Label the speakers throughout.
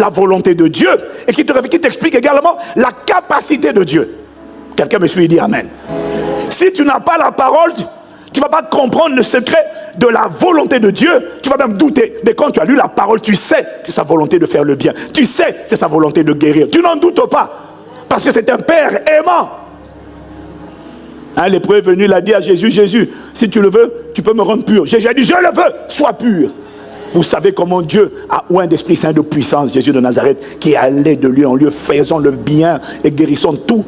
Speaker 1: la volonté de Dieu et qui t'explique également la capacité de Dieu. Quelqu'un me suit et dit Amen. Si tu n'as pas la parole, tu ne vas pas comprendre le secret de la volonté de Dieu, tu vas même douter. Mais quand tu as lu la parole, tu sais que c'est sa volonté de faire le bien. Tu sais que c'est sa volonté de guérir. Tu n'en doutes pas. Parce que c'est un Père aimant. Un lépreux est venu, il a dit à Jésus, Jésus, si tu le veux, tu peux me rendre pur. Jésus a dit, je le veux, sois pur. Vous savez comment Dieu a oint d'Esprit Saint de puissance, Jésus de Nazareth, qui allait de lieu en lieu, faisant le bien et guérissant tous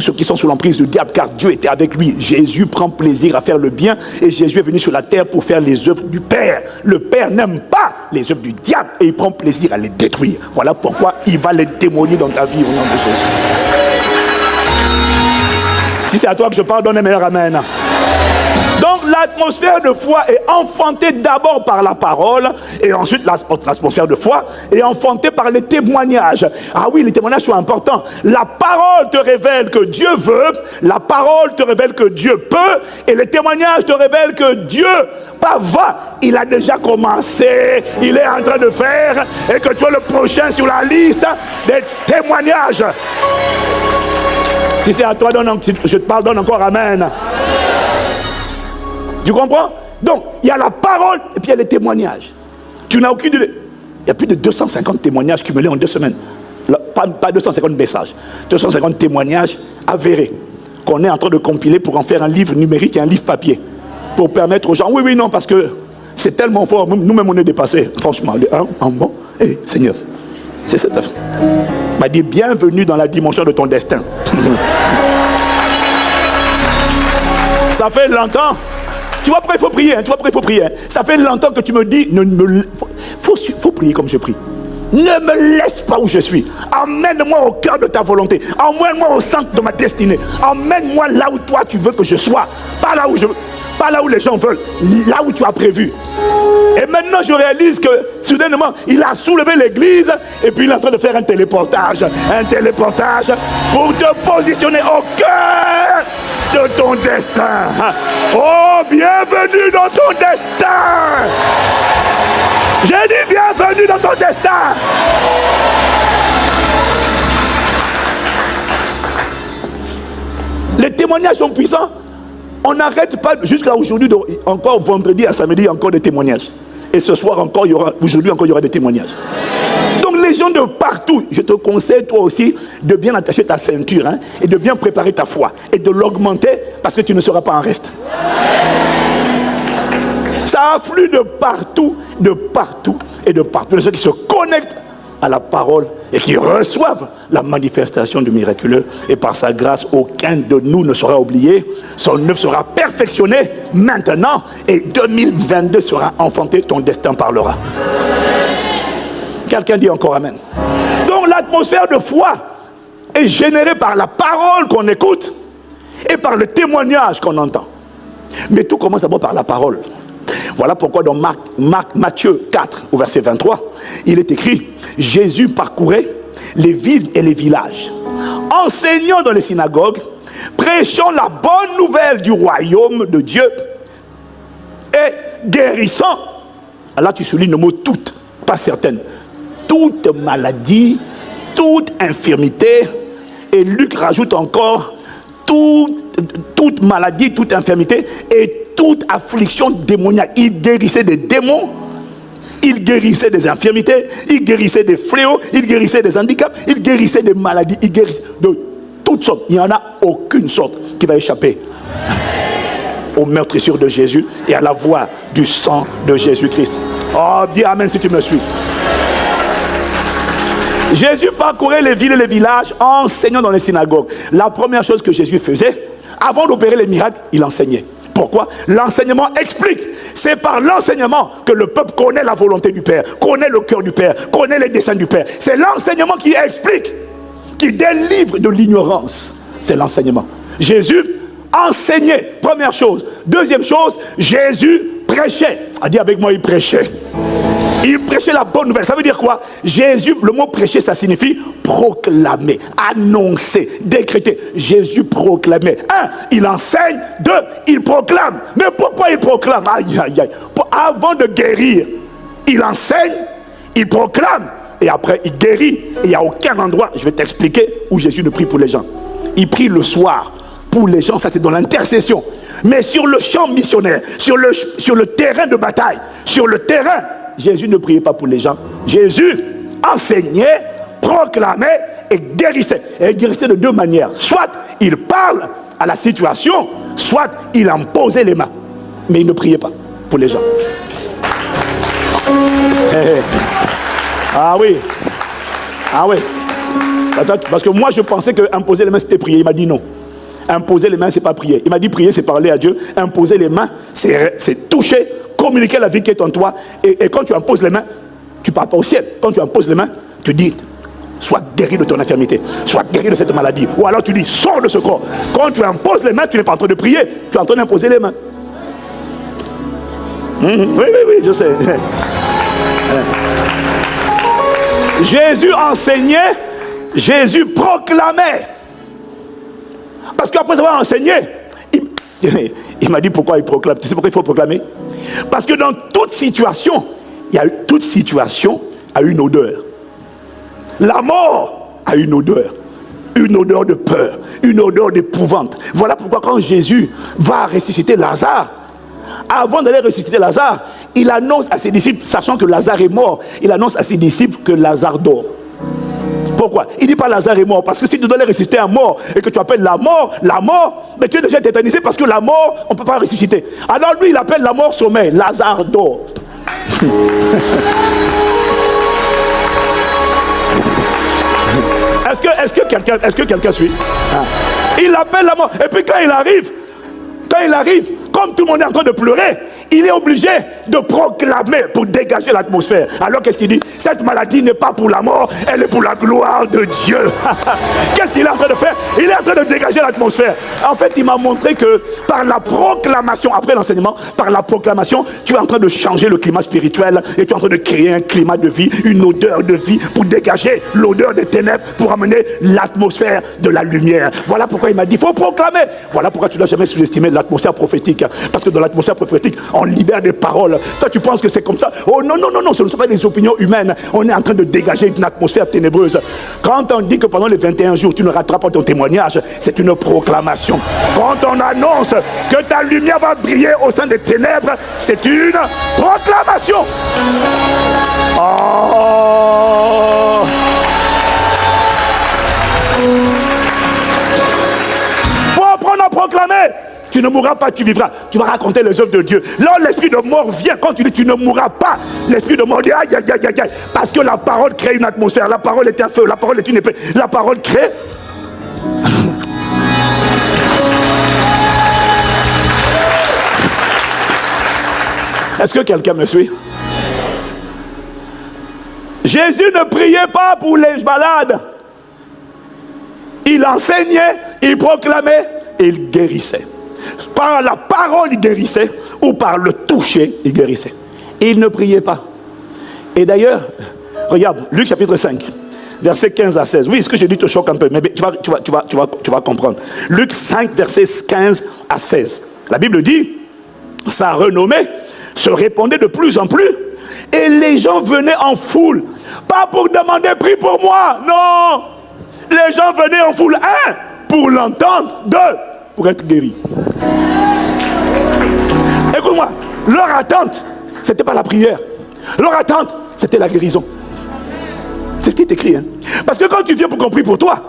Speaker 1: ceux qui sont sous l'emprise du diable, car Dieu était avec lui. Jésus prend plaisir à faire le bien et Jésus est venu sur la terre pour faire les œuvres du Père. Le Père n'aime pas les œuvres du diable et il prend plaisir à les détruire. Voilà pourquoi il va les démolir dans ta vie au nom de Jésus. Si c'est à toi que je parle, donne un meilleur amen. Donc l'atmosphère de foi est enfantée d'abord par la parole et ensuite l'atmosphère de foi est enfantée par les témoignages. Ah oui, les témoignages sont importants. La parole te révèle que Dieu veut, la parole te révèle que Dieu peut et les témoignages te révèlent que Dieu pas va, il a déjà commencé, il est en train de faire et que tu es le prochain sur la liste des témoignages. Si c'est à toi, je te parle, donne encore amen. Tu comprends? Donc, il y a la parole et puis il y a les témoignages. Tu n'as aucune idée. Il y a plus de 250 témoignages cumulés en 2 semaines. Pas 250 messages. 250 témoignages avérés qu'on est en train de compiler pour en faire un livre numérique et un livre papier. Pour permettre aux gens, oui, non, parce que c'est tellement fort. Nous-mêmes, on est dépassés. Franchement, bon. Hey, Seigneur, c'est cette affaire. Il m'a dit, bienvenue dans la dimension de ton destin. Ça fait longtemps. Tu vois pourquoi il faut prier, Ça fait longtemps que tu me dis, faut prier comme je prie. Ne me laisse pas où je suis. Emmène-moi au cœur de ta volonté. Emmène-moi au centre de ma destinée. Emmène-moi là où toi tu veux que je sois. Pas là où les gens veulent. Là où tu as prévu. Et maintenant je réalise que soudainement il a soulevé l'église et puis il est en train de faire un téléportage pour te positionner au cœur de ton destin. Oh, bienvenue dans ton destin. J'ai dit bienvenue dans ton destin. Les témoignages sont puissants. On n'arrête pas jusqu'à aujourd'hui, encore vendredi à samedi, il y a encore des témoignages. Et ce soir encore, aujourd'hui encore, il y aura des témoignages. Donc les gens de partout, je te conseille toi aussi de bien attacher ta ceinture et de bien préparer ta foi et de l'augmenter parce que tu ne seras pas en reste. Ça afflue de partout et de partout. Les gens qui se connectent à la parole et qui reçoivent la manifestation du miraculeux. Et par sa grâce, aucun de nous ne sera oublié. Son œuvre sera perfectionnée maintenant et 2022 sera enfanté. Ton destin parlera. Quelqu'un dit encore amen. Donc l'atmosphère de foi est générée par la parole qu'on écoute et par le témoignage qu'on entend. Mais tout commence d'abord par la parole. Voilà pourquoi dans Matthieu 4, au verset 23, il est écrit, Jésus parcourait les villes et les villages, enseignant dans les synagogues, prêchant la bonne nouvelle du royaume de Dieu et guérissant. Là tu soulignes le mot toute, pas certaine. Toute maladie, toute infirmité, et Luc rajoute encore toute maladie, toute infirmité et toute affliction démoniaque. Il guérissait des démons, il guérissait des infirmités, il guérissait des fléaux, il guérissait des handicaps, il guérissait des maladies, il guérissait de toutes sortes. Il n'y en a aucune sorte qui va échapper aux meurtrissures de Jésus et à la voix du sang de Jésus-Christ. Oh, dis amen si tu me suis. Jésus parcourait les villes et les villages enseignant dans les synagogues. La première chose que Jésus faisait, avant d'opérer les miracles, il enseignait. Pourquoi? L'enseignement explique. C'est par l'enseignement que le peuple connaît la volonté du Père, connaît le cœur du Père, connaît les desseins du Père. C'est l'enseignement qui explique, qui délivre de l'ignorance. C'est l'enseignement. Jésus enseignait, première chose. Deuxième chose, Jésus prêchait. A dit avec moi, il prêchait. Il prêchait la bonne nouvelle. Ça veut dire quoi? Jésus, le mot prêcher, ça signifie proclamer, annoncer, décréter. Jésus proclamait. 1, il enseigne. 2, il proclame. Mais pourquoi il proclame? Aïe, aïe, aïe. Avant de guérir, il enseigne, il proclame et après il guérit. Et il n'y a aucun endroit, je vais t'expliquer, où Jésus ne prie pour les gens. Il prie le soir pour les gens, ça c'est dans l'intercession. Mais sur le champ missionnaire, sur le terrain de bataille, sur le terrain, Jésus ne priait pas pour les gens. Jésus enseignait, proclamait et guérissait. Et il guérissait de deux manières. Soit il parle à la situation, soit il imposait les mains. Mais il ne priait pas pour les gens. Ah oui. Ah oui. Parce que moi je pensais que imposer les mains c'était prier. Il m'a dit non. Imposer les mains, c'est pas prier. Il m'a dit prier, c'est parler à Dieu. Imposer les mains, c'est toucher, communiquer la vie qui est en toi. Et quand tu imposes les mains, tu ne parles pas au ciel. Quand tu imposes les mains, tu dis, sois guéri de ton infirmité, sois guéri de cette maladie. Ou alors tu dis, sors de ce corps. Quand tu imposes les mains, tu n'es pas en train de prier, tu es en train d'imposer les mains. Oui, je sais. Jésus enseignait, Jésus proclamait. Parce qu'après avoir enseigné, il m'a dit pourquoi il proclame. Tu sais pourquoi il faut proclamer? Parce que dans toute situation, toute situation a une odeur. La mort a une odeur de peur, une odeur d'épouvante. Voilà pourquoi quand Jésus va ressusciter Lazare, avant d'aller ressusciter Lazare, il annonce à ses disciples, sachant que Lazare est mort, il annonce à ses disciples que Lazare dort. Pourquoi? Il ne dit pas Lazare est mort, parce que si tu dois aller ressusciter un mort et que tu appelles la mort, mais tu es déjà tétanisé parce que la mort, on ne peut pas ressusciter. Alors lui, il appelle la mort sommeil. Lazare dort. Est-ce que quelqu'un suit? Il appelle la mort. Et puis quand il arrive, comme tout le monde est en train de pleurer, il est obligé de proclamer pour dégager l'atmosphère. Alors qu'est-ce qu'il dit? Cette maladie n'est pas pour la mort, elle est pour la gloire de Dieu. Qu'est-ce qu'il est en train de faire? Il est en train de dégager l'atmosphère. En fait, il m'a montré que par la proclamation, après l'enseignement, par la proclamation, tu es en train de changer le climat spirituel et tu es en train de créer un climat de vie, une odeur de vie pour dégager l'odeur des ténèbres, pour amener l'atmosphère de la lumière. Voilà pourquoi il m'a dit, il faut proclamer. Voilà pourquoi tu ne dois jamais sous-estimer l'atmosphère prophétique. Parce que dans l'atmosphère prophétique, on libère des paroles. Toi, tu penses que c'est comme ça? Oh non, ce ne sont pas des opinions humaines. On est en train de dégager une atmosphère ténébreuse. Quand on dit que pendant les 21 jours, tu ne rateras pas ton témoignage, c'est une proclamation. Quand on annonce que ta lumière va briller au sein des ténèbres, c'est une proclamation. Oh! Faut apprendre à proclamer. Tu ne mourras pas, tu vivras. Tu vas raconter les œuvres de Dieu. Là, l'esprit de mort vient. Quand tu dis tu ne mourras pas, l'esprit de mort dit aïe, aïe, aïe, aïe. Parce que la parole crée une atmosphère. La parole est un feu. La parole est une épée. La parole crée. Est-ce que quelqu'un me suit? Jésus ne priait pas pour les malades. Il enseignait, il proclamait et il guérissait. Par la parole, il guérissait, ou par le toucher, il guérissait. Et il ne priait pas. Et d'ailleurs, regarde, Luc chapitre 5, versets 15 à 16. Oui, ce que je dis te choque un peu, mais tu vas comprendre. Luc 5, versets 15 à 16. La Bible dit, sa renommée se répandait de plus en plus, et les gens venaient en foule. Pas pour demander prie pour moi, non. Les gens venaient en foule, un, pour l'entendre, deux, pour être guéri. Écoute-moi, leur attente, c'était pas la prière. Leur attente, c'était la guérison. C'est ce qui est écrit. Hein? Parce que quand tu viens pour qu'on prie pour toi,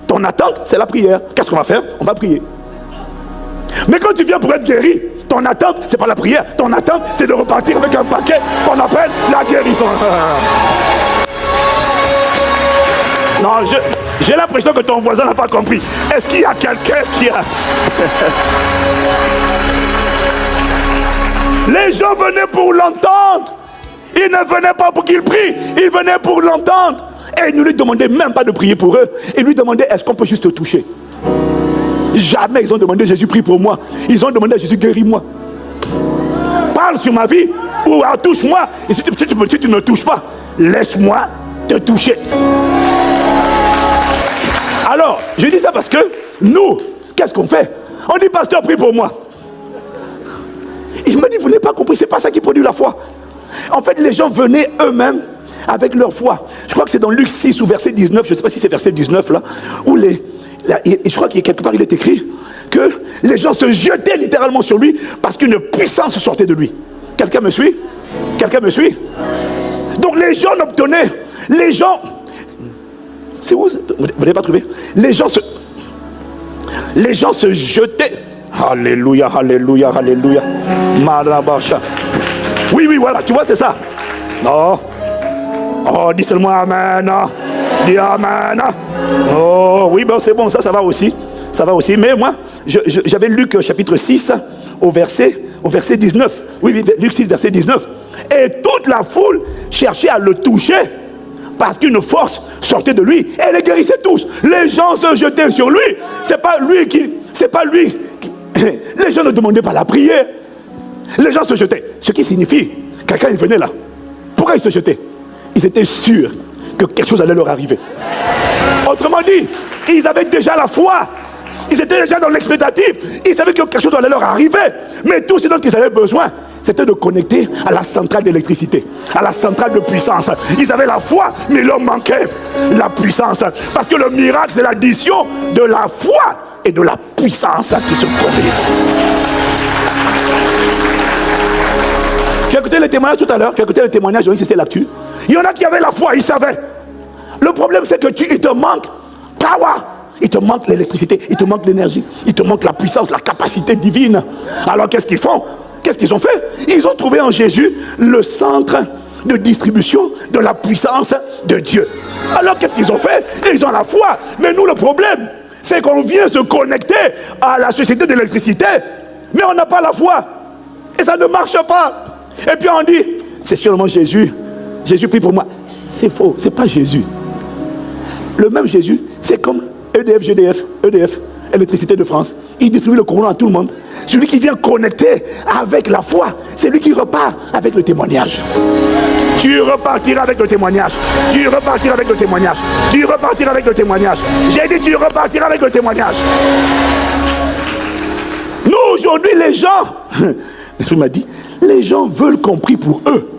Speaker 1: ton attente, c'est la prière. Qu'est-ce qu'on va faire? On va prier. Mais quand tu viens pour être guéri, ton attente, c'est pas la prière. Ton attente, c'est de repartir avec un paquet qu'on appelle la guérison. Non, j'ai l'impression que ton voisin n'a pas compris. Est-ce qu'il y a quelqu'un qui a... Les gens venaient pour l'entendre. Ils ne venaient pas pour qu'il prie. Ils venaient pour l'entendre. Et ils ne lui demandaient même pas de prier pour eux. Ils lui demandaient, est-ce qu'on peut juste te toucher? Jamais ils ont demandé, Jésus prie pour moi. Ils ont demandé à Jésus, guéris-moi. Parle sur ma vie ou touche-moi. Et si tu ne me touches pas, laisse-moi te toucher. Alors, je dis ça parce que nous, qu'est-ce qu'on fait? On dit, pasteur, prie pour moi. Il me dit, vous n'avez pas compris, c'est pas ça qui produit la foi. En fait, les gens venaient eux-mêmes avec leur foi. Je crois que c'est dans Luc 6 ou verset 19, je ne sais pas si c'est verset 19 là, où je crois qu'il y a quelque part il est écrit que les gens se jetaient littéralement sur lui parce qu'une puissance sortait de lui. Quelqu'un me suit? Quelqu'un me suit? Donc les gens n'obtenaient, les gens, c'est où? Vous n'avez pas trouvé? Les gens se jetaient. Alléluia, alléluia, alléluia. Marabacha. Oui, voilà, tu vois, c'est ça. Non. Oh, dis seulement Amen. Dis Amen. Oh, oui, ben c'est bon, ça va aussi. Ça va aussi. Mais moi, j'avais Luc chapitre 6 au verset 19. Oui, Luc 6, verset 19. Et toute la foule cherchait à le toucher parce qu'une force sortait de lui et les guérissait tous. Les gens se jetaient sur lui. C'est pas lui qui... Les gens ne demandaient pas la prière. Les gens se jetaient. Ce qui signifie, quelqu'un il venait là. Pourquoi ils se jetaient? Ils étaient sûrs que quelque chose allait leur arriver. Autrement dit, ils avaient déjà la foi. Ils étaient déjà dans l'expectative. Ils savaient que quelque chose allait leur arriver. Mais tout ce dont ils avaient besoin, c'était de connecter à la centrale d'électricité, à la centrale de puissance. Ils avaient la foi, mais il leur manquait la puissance. Parce que le miracle, c'est l'addition de la foi et de la puissance qui se connectent. Tu as écouté les témoignages tout à l'heure? Tu as écouté les témoignages de l'ICC L'Actu? Il y en a qui avaient la foi, ils savaient. Le problème, c'est que il te manque power. Il te manque l'électricité, il te manque l'énergie, il te manque la puissance, la capacité divine. Alors qu'est-ce qu'ils font? Qu'est-ce qu'ils ont fait? Ils ont trouvé en Jésus le centre de distribution de la puissance de Dieu. Alors qu'est-ce qu'ils ont fait? Ils ont la foi. Mais nous, le problème, c'est qu'on vient se connecter à la société de l'électricité, mais on n'a pas la foi. Et ça ne marche pas. Et puis on dit, c'est sûrement Jésus. Jésus prie pour moi. C'est faux, c'est pas Jésus. Le même Jésus, c'est comme EDF, Électricité de France. Il distribue le courant à tout le monde. Celui qui vient connecter avec la foi, c'est lui qui repart avec le témoignage. Tu repartiras avec le témoignage. Tu repartiras avec le témoignage. Tu repartiras avec le témoignage. J'ai dit tu repartiras avec le témoignage. Nous, aujourd'hui, les gens, l'Esprit m'a dit, les gens veulent qu'on prie pour eux,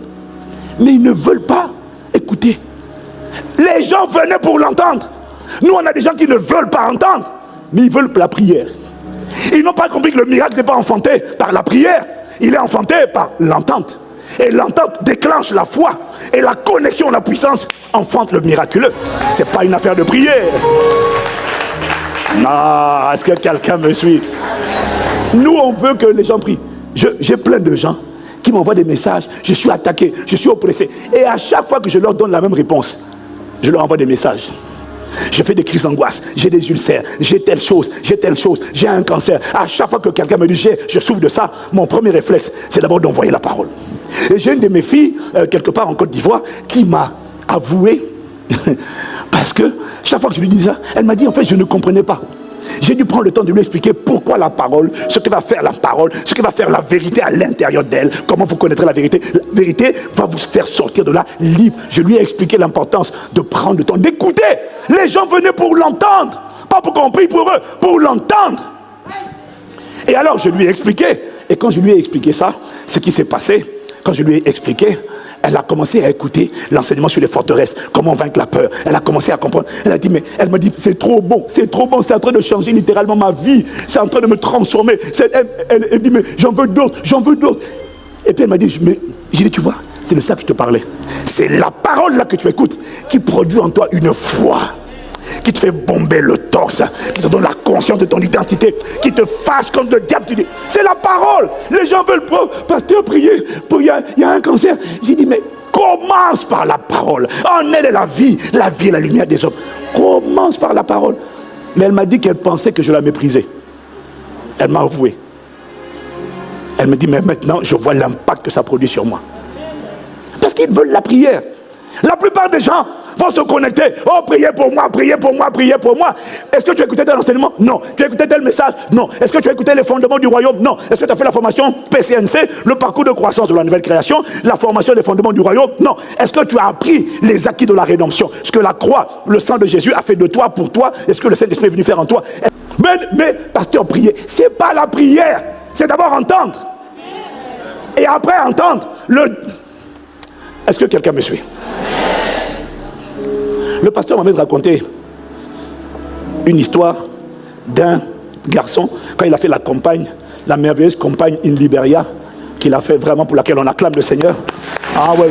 Speaker 1: mais ils ne veulent pas écouter. Les gens venaient pour l'entendre. Nous, on a des gens qui ne veulent pas entendre, mais ils veulent la prière. Ils n'ont pas compris que le miracle n'est pas enfanté par la prière, il est enfanté par l'entente. Et l'entente déclenche la foi. Et la connexion, la puissance enfante le miraculeux. Ce n'est pas une affaire de prière. Non, est-ce que quelqu'un me suit? Nous, on veut que les gens prient. J'ai plein de gens qui m'envoient des messages. Je suis attaqué, je suis oppressé. Et à chaque fois que je leur donne la même réponse, je leur envoie des messages. Je fais des crises d'angoisse, j'ai des ulcères, j'ai telle chose, j'ai un cancer. À chaque fois que quelqu'un me dit je souffre de ça, mon premier réflexe, c'est d'abord d'envoyer la parole. Et j'ai une de mes filles, quelque part en Côte d'Ivoire, qui m'a avoué, parce que chaque fois que je lui dis ça, elle m'a dit en fait je ne comprenais pas. J'ai dû prendre le temps de lui expliquer pourquoi la parole, ce que va faire la parole, ce que va faire la vérité à l'intérieur d'elle, comment vous connaîtrez la vérité. La vérité va vous faire sortir de là libre. Je lui ai expliqué l'importance de prendre le temps, d'écouter. Les gens venaient pour l'entendre, pas pour qu'on prie pour eux, pour l'entendre. Et alors je lui ai expliqué, et quand je lui ai expliqué ça, ce qui s'est passé, quand je lui ai expliqué, elle a commencé à écouter l'enseignement sur les forteresses, comment vaincre la peur. Elle a commencé à comprendre. Elle m'a dit, c'est trop bon, c'est en train de changer littéralement ma vie, c'est en train de me transformer. Elle dit, mais j'en veux d'autres. Et puis elle m'a dit, j'ai dit, tu vois, c'est de ça que je te parlais. C'est la parole là que tu écoutes qui produit en toi une foi, qui te fait bomber le torse, qui te donne la conscience de ton identité, qui te fâche comme le diable. Tu dis, c'est la parole. Les gens veulent, pasteur, prier, il y a un cancer. J'ai dit, mais commence par la parole. En elle est la vie est la lumière des hommes. Commence par la parole. Mais elle m'a dit qu'elle pensait que je la méprisais. Elle m'a avoué. Elle me dit, mais maintenant, je vois l'impact que ça produit sur moi. Parce qu'ils veulent la prière. La plupart des gens vont se connecter. Oh, priez pour moi, priez pour moi, priez pour moi. Est-ce que tu as écouté tel enseignement? Non. Tu as écouté tel message? Non. Est-ce que tu as écouté les fondements du royaume? Non. Est-ce que tu as fait la formation PCNC, le parcours de croissance de la nouvelle création, la formation des fondements du royaume? Non. Est-ce que tu as appris les acquis de la rédemption? Ce que la croix, le sang de Jésus a fait de toi pour toi? Est-ce que le Saint-Esprit est venu faire en toi? Mais pasteur, prier, c'est pas la prière. C'est d'abord entendre. Et après entendre, est-ce que quelqu'un me suit? Le pasteur m'a raconté une histoire d'un garçon, quand il a fait la campagne, la merveilleuse campagne in Liberia, qu'il a fait vraiment, pour laquelle on acclame le Seigneur. Ah ouais.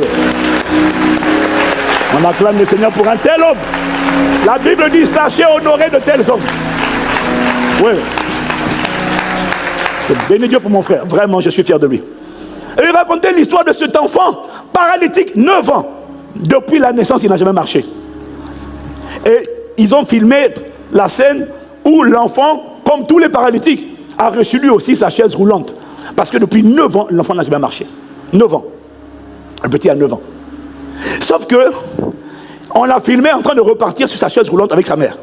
Speaker 1: On acclame le Seigneur pour un tel homme. La Bible dit, sachez honorer de tels hommes. Oui. Bénis Dieu pour mon frère. Vraiment, je suis fier de lui. Et il racontait l'histoire de cet enfant paralytique, 9 ans. Depuis la naissance, il n'a jamais marché. Et ils ont filmé la scène où l'enfant, comme tous les paralytiques, a reçu lui aussi sa chaise roulante. Parce que depuis 9 ans, l'enfant n'a jamais marché. 9 ans. Le petit a 9 ans. Sauf que, on l'a filmé en train de repartir sur sa chaise roulante avec sa mère.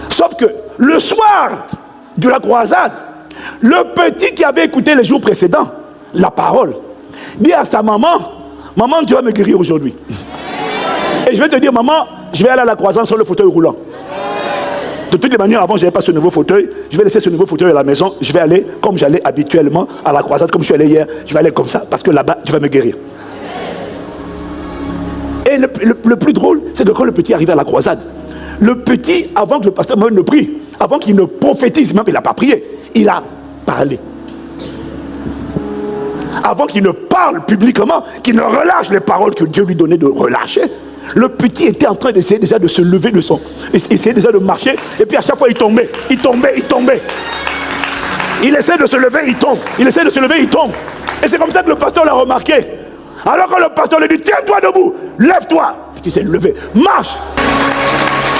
Speaker 1: Sauf que, le soir de la croisade, le petit qui avait écouté les jours précédents, la parole, dit à sa maman, maman, Dieu va me guérir aujourd'hui. Et je vais te dire, maman, je vais aller à la croisade sur le fauteuil roulant. De toutes les manières, avant, je n'avais pas ce nouveau fauteuil. Je vais laisser ce nouveau fauteuil à la maison. Je vais aller comme j'allais habituellement à la croisade, comme je suis allé hier. Je vais aller comme ça, parce que là-bas, Dieu va me guérir. Et le plus drôle, c'est que quand le petit arrive à la croisade, le petit, avant que le pasteur ne prie, avant qu'il ne prophétise, même il n'a pas prié, il a parlé. Avant qu'il ne parle publiquement, qu'il ne relâche les paroles que Dieu lui donnait de relâcher, le petit était en train d'essayer déjà de se lever de son... Essayait déjà de marcher, et puis à chaque fois il tombait, il tombait, il tombait. Il essaie de se lever, il tombe. Il essaie de se lever, il tombe. Et c'est comme ça que le pasteur l'a remarqué. Alors quand le pasteur lui dit, tiens-toi debout, lève-toi. Il s'est levé, marche.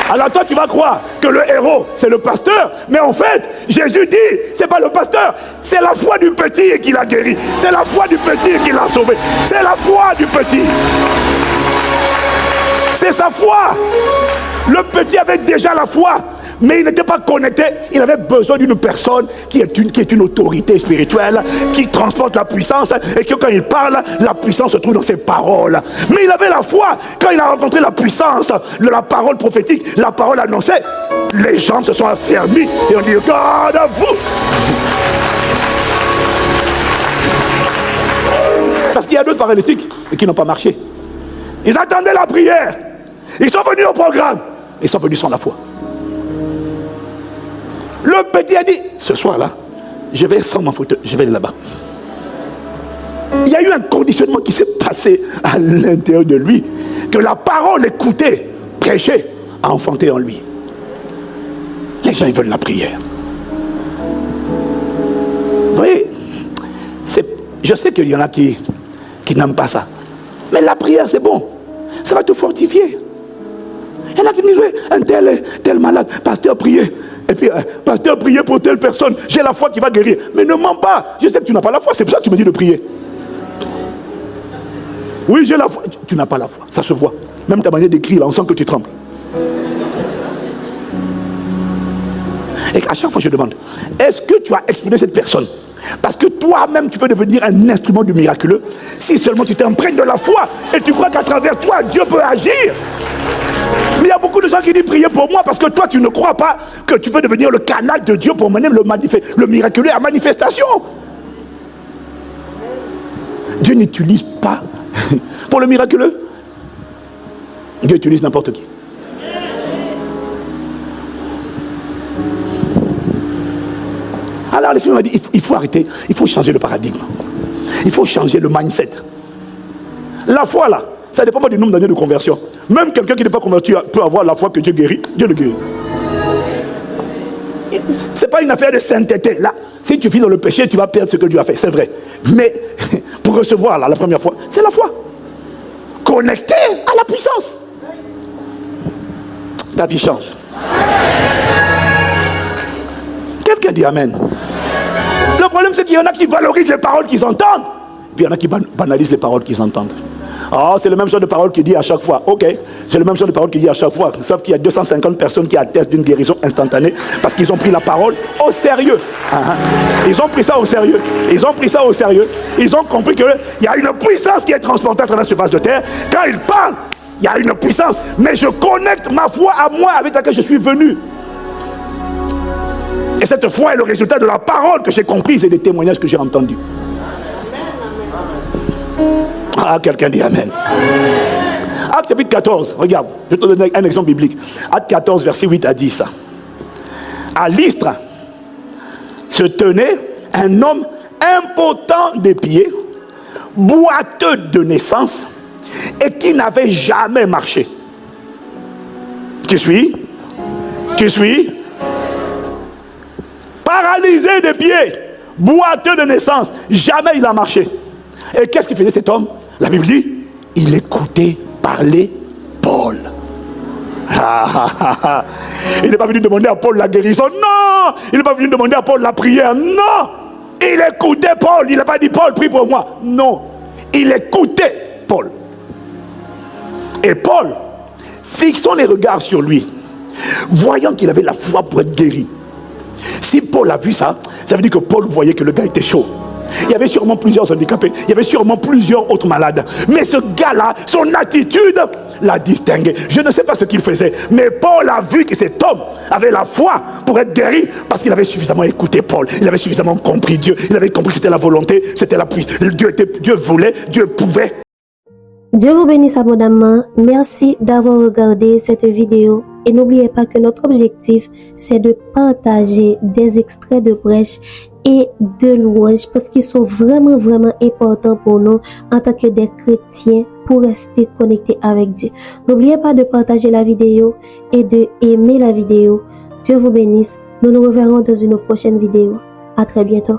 Speaker 1: Alors toi tu vas croire que le héros c'est le pasteur, mais en fait Jésus dit c'est pas le pasteur, c'est la foi du petit qui l'a guéri, c'est la foi du petit qui l'a sauvé, c'est la foi du petit, c'est sa foi. Le petit avait déjà la foi, mais il n'était pas connecté. Il avait besoin d'une personne qui est une autorité spirituelle, qui transporte la puissance, et que quand il parle, la puissance se trouve dans ses paroles. Mais il avait la foi. Quand il a rencontré la puissance de la parole prophétique, la parole annoncée, les gens se sont affermis et ont dit, God à vous. Parce qu'il y a d'autres paralytiques qui n'ont pas marché. Ils attendaient la prière. Ils sont venus au programme. Ils sont venus sans la foi. Le petit a dit, ce soir-là, je vais sans mon fauteuil, je vais aller là-bas. Il y a eu un conditionnement qui s'est passé à l'intérieur de lui, que la parole écoutée, prêchée, a enfanté en lui. Les gens, ils veulent la prière. Vous voyez, je sais qu'il y en a qui n'aiment pas ça. Mais la prière, c'est bon. Ça va te fortifier. Il y en a qui me disent, oui, un tel malade, pasteur, priez. Et puis, pasteur, priez pour telle personne. J'ai la foi qui va guérir. Mais ne mens pas. Je sais que tu n'as pas la foi. C'est pour ça que tu me dis de prier. Oui, j'ai la foi. Tu n'as pas la foi. Ça se voit. Même ta manière d'écrire, là, on sent que tu trembles. Et à chaque fois, je demande, est-ce que tu as exprimé cette personne? Parce que toi-même, tu peux devenir un instrument du miraculeux si seulement tu t'imprègnes de la foi et tu crois qu'à travers toi, Dieu peut agir. Mais il y a beaucoup de gens qui disent priez pour moi parce que toi, tu ne crois pas que tu peux devenir le canal de Dieu pour mener le miraculeux à manifestation. Dieu n'utilise pas pour le miraculeux. Dieu utilise n'importe qui. Alors l'Esprit m'a dit, il faut arrêter, il faut changer le paradigme. Il faut changer le mindset. La foi là, ça ne dépend pas du nombre d'années de conversion. Même quelqu'un qui n'est pas converti peut avoir la foi que Dieu guérit, Dieu le guérit. Ce n'est pas une affaire de sainteté. Là, si tu vis dans le péché, tu vas perdre ce que Dieu a fait, c'est vrai. Mais pour recevoir là, la première fois, c'est la foi. Connecté à la puissance. Ta vie change. Quelqu'un dit Amen. Le problème, c'est qu'il y en a qui valorisent les paroles qu'ils entendent. Puis il y en a qui banalisent les paroles qu'ils entendent. Oh, c'est le même genre de parole qu'il dit à chaque fois. Ok, c'est le même genre de parole qu'il dit à chaque fois. Sauf qu'il y a 250 personnes qui attestent d'une guérison instantanée parce qu'ils ont pris la parole au sérieux. Ils ont pris ça au sérieux. Ils ont pris ça au sérieux. Ils ont compris qu'il y a une puissance qui est transportée à travers ce vase de terre. Quand ils parlent, il y a une puissance. Mais je connecte ma foi à moi avec laquelle je suis venu. Et cette foi est le résultat de la parole que j'ai comprise et des témoignages que j'ai entendus. Ah, quelqu'un dit Amen. Acte chapitre 14, regarde, je vais te donner un exemple biblique. Acte 14, verset 8 à 10. À Lystre se tenait un homme impotent des pieds, boiteux de naissance, et qui n'avait jamais marché. Tu suis? Tu suis? Paralysé des pieds, boiteux de naissance, jamais il a marché. Et qu'est-ce qu'il faisait cet homme? La Bible dit, il écoutait parler Paul. Il n'est pas venu demander à Paul la guérison, non. Il n'est pas venu demander à Paul la prière, non. Il écoutait Paul, il n'a pas dit Paul, prie pour moi. Non, il écoutait Paul. Et Paul, fixant les regards sur lui, voyant qu'il avait la foi pour être guéri. Si Paul a vu ça, ça veut dire que Paul voyait que le gars était chaud. Il y avait sûrement plusieurs handicapés, il y avait sûrement plusieurs autres malades. Mais ce gars-là, son attitude l'a distingué. Je ne sais pas ce qu'il faisait, mais Paul a vu que cet homme avait la foi pour être guéri parce qu'il avait suffisamment écouté Paul. Il avait suffisamment compris Dieu. Il avait compris que c'était la volonté, c'était la puissance. Dieu voulait, Dieu pouvait.
Speaker 2: Dieu vous bénisse abondamment. Merci d'avoir regardé cette vidéo. Et n'oubliez pas que notre objectif, c'est de partager des extraits de prêches et de louanges parce qu'ils sont vraiment importants pour nous en tant que des chrétiens pour rester connectés avec Dieu. N'oubliez pas de partager la vidéo et de aimer la vidéo. Dieu vous bénisse. Nous nous reverrons dans une prochaine vidéo. À très bientôt.